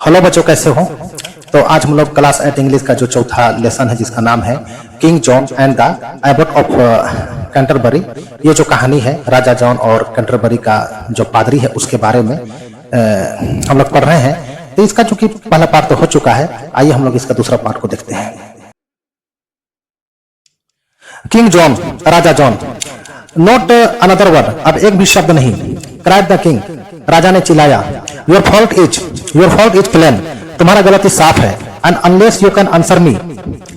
Hello बच्चों, कैसे हो? तो आज हम लोग क्लास 8 इंग्लिश का जो चौथा लेसन है जिसका नाम है king John and the Abbott of Canterbury. ये जो कहानी है राजा जॉन और कैंटरबरी का जो पादरी है उसके बारे में हम लोग पढ़ रहे हैं। तो इसका चूंकि पहला पार्ट तो हो चुका है, आइए हम लोग इसका दूसरा पार्ट को देखते हैं। किंग जॉन, राजा जॉन। नोट अनदर वर्ड, अब एक भी शब्द नहीं। क्राइड द किंग, राजा ने चिल्लाया। योर फॉल्ट इज प्लेन, तुम्हारा गलती साफ है। And unless you can answer me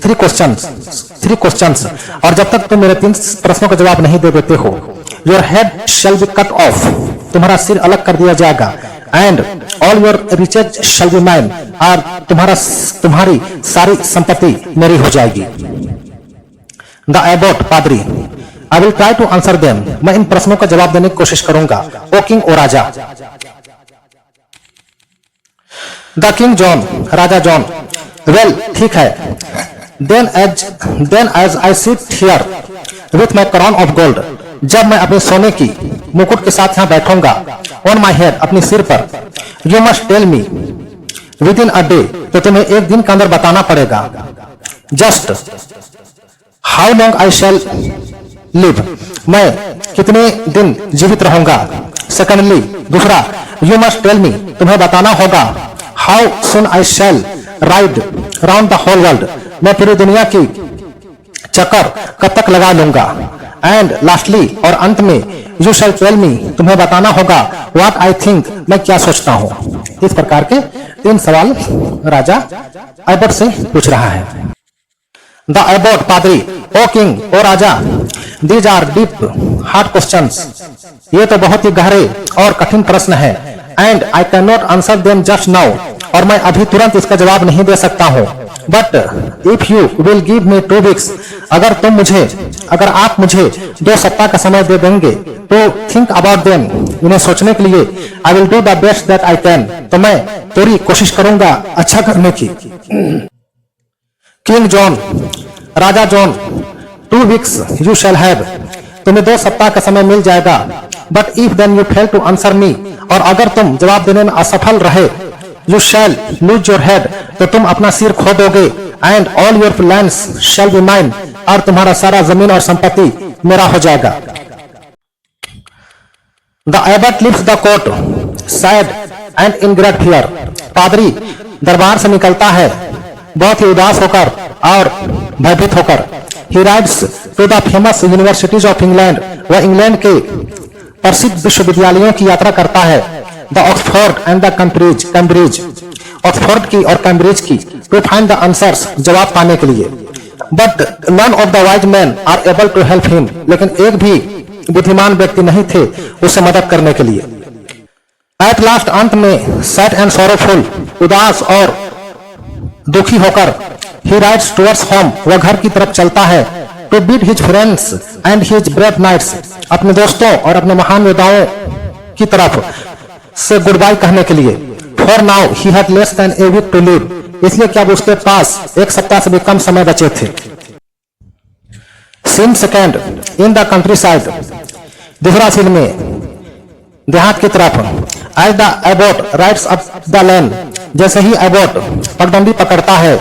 three questions, और जब तक तुम मेरे 3 प्रश्नों का जवाब नहीं दे देते हो, your head shall be cut off, तुम्हारा सिर अलग कर दिया जाएगा। And all your riches shall be mine, और तुम्हारी सारी संपत्ति मेरी हो जाएगी। द एबॉट, पादरी। I will try to answer them, मैं इन प्रश्नों का जवाब देने की कोशिश करूंगा। ओ किंग, ओ राजा। द किंग जॉन, राजा जॉन। वेल, ठीक है। Then as I sit here with my crown of gold, जब मैं अपने सोने की मुकुट के साथ यहाँ बैठूंगा, ऑन माई हेड, अपने सिर पर। You must tell me within a day, तो तुम्हें एक दिन के अंदर बताना पड़ेगा। Just how long I shall live, मैं कितने दिन जीवित रहूंगा। सेकंडली, दूसरा, यू मस्ट टेल मी, तुम्हें बताना होगा। How soon I shall ride round the whole world, मैं पूरी दुनिया की चक्कर कब तक लगा लूंगा। एंड लास्टली, और अंत में, यू शैल टेल मी, तुम्हें बताना होगा। व्हाट आई थिंक, मैं क्या सोचता हूँ। इस प्रकार के 3 सवाल राजा एबॉट से पूछ रहा है। द एबॉट, पादरी। ओ किंग, ओ राजा। These are deep hard questions, ये तो बहुत ही गहरे और कठिन प्रश्न है। And I can not answer them just now, और मैं अभी तुरंत इसका जवाब नहीं दे सकता हूँ। But if you will give me 2 weeks, अगर आप मुझे 2 सप्ताह का समय दे देंगे तो थिंक अबाउट देम, इन्हें सोचने के लिए। I will do the best that I can, तो मैं पूरी कोशिश करूंगा अच्छा करने की। किंग जॉन, राजा जॉन। 2 वीक्स यू शैल हैव, तुम्हें 2 सप्ताह का समय मिल जाएगा। But if then you fail to answer me, और अगर तुम जवाब देने में असफल रहे, you shall lose your head, तो तुम अपना सिर खो दोगे। And all your lands shall be mine, और तुम्हारा सारा जमीन और संपत्ति मेरा हो जाएगा। The abbot leaves the court sad and in great fear, पादरी दरबार से निकलता है बहुत ही उदास होकर और भयभीत होकर। He rides to the famous universities of England, वह इंग्लैंड के प्रसिद्ध विश्वविद्यालयों की यात्रा करता है। The Oxford and the Cambridge, Oxford की और कैम्ब्रिज की, टू फाइंड द आंसर्स, जवाब पाने के लिए। But none of the wise men are able to help him, लेकिन एक भी बुद्धिमान व्यक्ति नहीं थे उसे मदद करने के लिए। एट लास्ट, अंत में, सैड एंड सॉरोफुल, उदास और दुखी होकर, ही राइड्स टुवर्ड्स होम, वह घर की तरफ चलता है। To beat his friends and his brave knights, अपने दोस्तों और अपने महान योद्धाओं की तरफ से गुड बाय कहने के लिए। For now he had less than a week to live, इसलिए कि अब उसके पास 1 सप्ताह से भी कम समय बचे थे। Scene second, in the countryside, दूसरा सीन में देहात की तरफ। As the abbot rides up the lane, जैसे ही एबॉट पगडंडी पकड़ता है,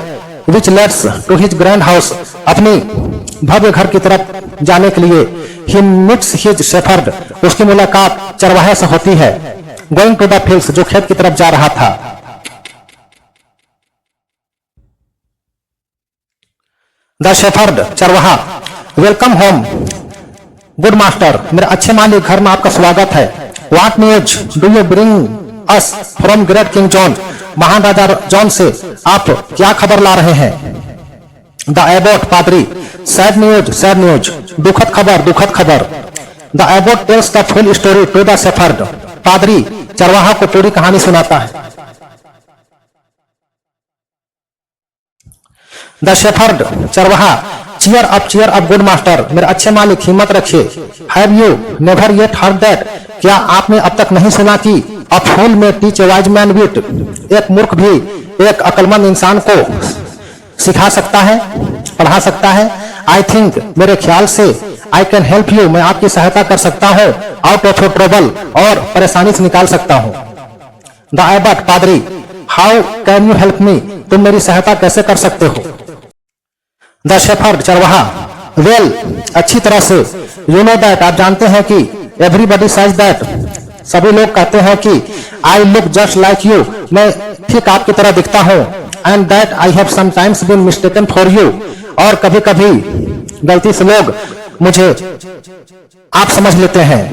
which leads to his grand house, अपनी भव्य घर की तरफ जाने के लिए। ही मीट्स हिज शेफर्ड, उसकी मुलाकात चरवाहे से होती है। गोइंग टू द फील्ड्स, जो खेत की तरफ जा रहा था। द शेफर्ड, चरवाहा। वेलकम होम गुड मास्टर, मेरे अच्छे मालिक, घर में आपका स्वागत है। What news do you bring us from great king John, महान राजा जॉन से आप क्या खबर ला रहे हैं। द एबॉट, पादरी। सैड न्यूज, दुखद खबर। The abbot tells the full story to the shepherd, पादरी चरवाहा को पूरी कहानी सुनाता है। द शेफर्ड, चरवाहा। चीयर अप गुड मास्टर, मेरे अच्छे मालिक, हिम्मत रखिए। Have you never yet heard that, क्या आपने अब तक नहीं सुना कि अ फूल में टीच ए वाइज मैन विट, एक मूर्ख भी एक अक्लमंद इंसान को सिखा सकता है, पढ़ा सकता है। आई थिंक, मेरे ख्याल से, आई कैन हेल्प यू, मैं आपकी सहायता कर सकता हूँ। आउट ऑफ योर ट्रबल, और परेशानी से निकाल सकता हूँ। द एबट, पादरी। How can you help me, तुम मेरी सहायता कैसे कर सकते हो। द शेफर्ड, चरवाहा, वेल, अच्छी तरह से, यू नो दैट, आप जानते हैं कि, एवरीबडी सेज दैट, सभी लोग कहते हैं कि, I look just like you, मैं ठीक आपकी तरह दिखता हूं, and that I have sometimes been mistaken for you, और कभी कभी गलती से लोग मुझे आप समझ लेते हैं।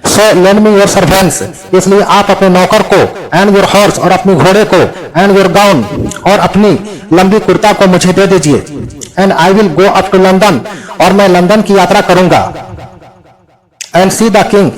सो लेंड मी योर सर्वेंट्स, इसलिए आप अपने नौकर को, एंड योर हॉर्स, और अपने घोड़े को, एंड योर गाउन, और अपनी लंबी कुर्ता को मुझे दे दीजिए, and I will go up to London, और मैं लंदन की यात्रा करूंगा, एंड सी द किंग,